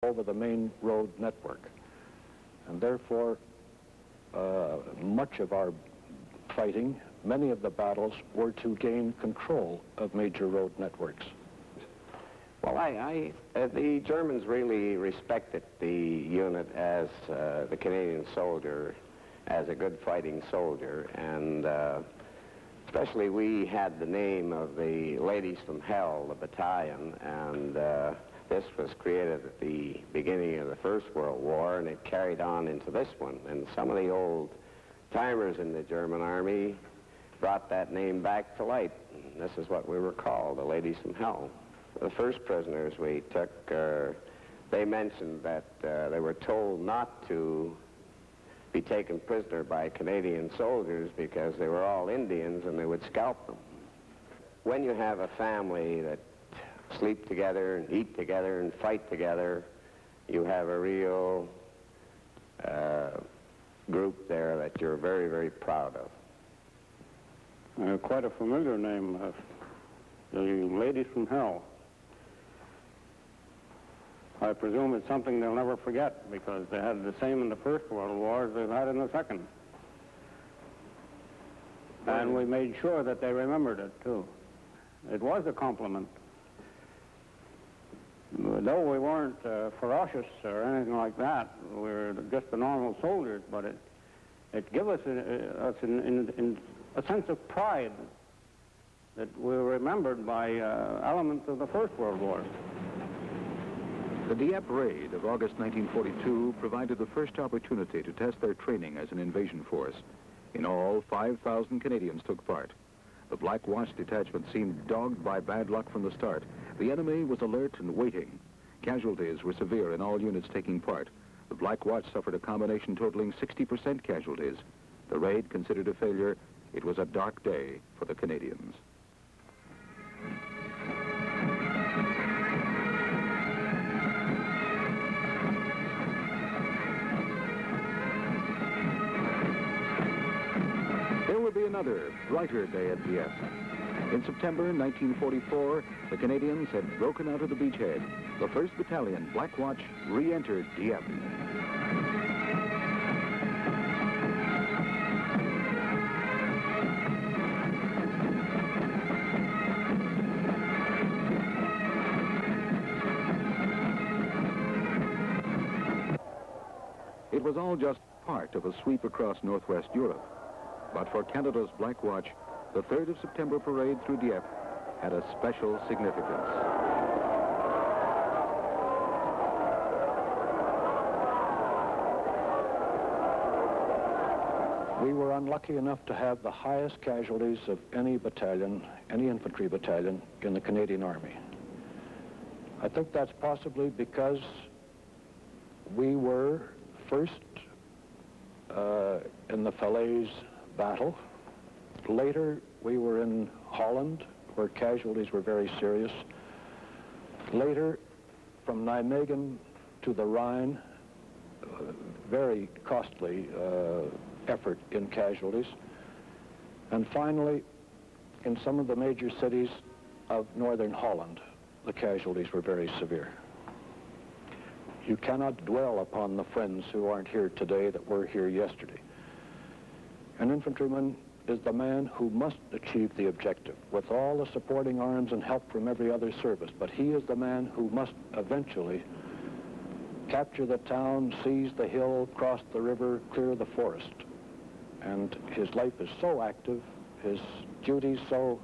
over the main road network. And therefore, much of our fighting, many of the battles, were to gain control of major road networks. Well, the Germans really respected the unit as the Canadian soldier, as a good fighting soldier, and especially we had the name of the Ladies from Hell, the battalion, and this was created at the beginning of the First World War, and it carried on into this one. And some of the old timers in the German army brought that name back to light. This is what we were called, the Ladies from Hell. The first prisoners we took, they mentioned that they were told not to be taken prisoner by Canadian soldiers because they were all Indians and they would scalp them. When you have a family that sleep together and eat together and fight together, you have a real group there that you're very, very proud of. Quite a familiar name, the Ladies from Hell. I presume it's something they'll never forget because they had the same in the First World War as they've had in the Second. And we made sure that they remembered it, too. It was a compliment. Though we weren't ferocious or anything like that, we were just the normal soldiers, but it gave us in a sense of pride that we were remembered by elements of the First World War. The Dieppe raid of August 1942 provided the first opportunity to test their training as an invasion force. In all, 5,000 Canadians took part. The Black Watch detachment seemed dogged by bad luck from the start. The enemy was alert and waiting. Casualties were severe in all units taking part. The Black Watch suffered a combination totaling 60% casualties. The raid considered a failure. It was a dark day for the Canadians. There would be another, brighter day at Dieppe. In September 1944, the Canadians had broken out of the beachhead. The 1st Battalion, Black Watch, re-entered Dieppe. It was all just part of a sweep across northwest Europe. But for Canada's Black Watch, the 3rd of September parade through Dieppe had a special significance. We were unlucky enough to have the highest casualties of any battalion, any infantry battalion in the Canadian Army. I think that's possibly because we were first in the Falaise battle. Later, we were in Holland, where casualties were very serious. Later, from Nijmegen to the Rhine, very costly effort in casualties. And finally, in some of the major cities of northern Holland, the casualties were very severe. You cannot dwell upon the friends who aren't here today that were here yesterday. An infantryman is the man who must achieve the objective with all the supporting arms and help from every other service, but he is the man who must eventually capture the town, seize the hill, cross the river, clear the forest. And his life is so active, his duties so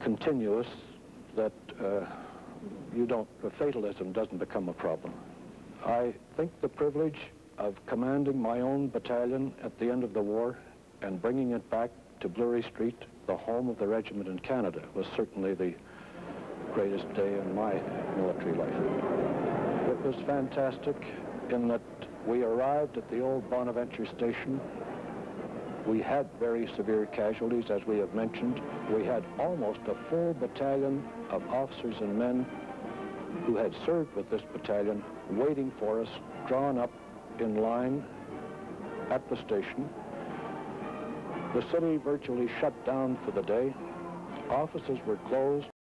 continuous that fatalism doesn't become a problem. I think the privilege of commanding my own battalion at the end of the war and bringing it back to Bleury Street, the home of the regiment in Canada, was certainly the greatest day in my military life. It was fantastic in that we arrived at the old Bonaventure station. We had very severe casualties, as we have mentioned. We had almost a full battalion of officers and men who had served with this battalion waiting for us, drawn up in line at the station. The city virtually shut down for the day. Offices were closed.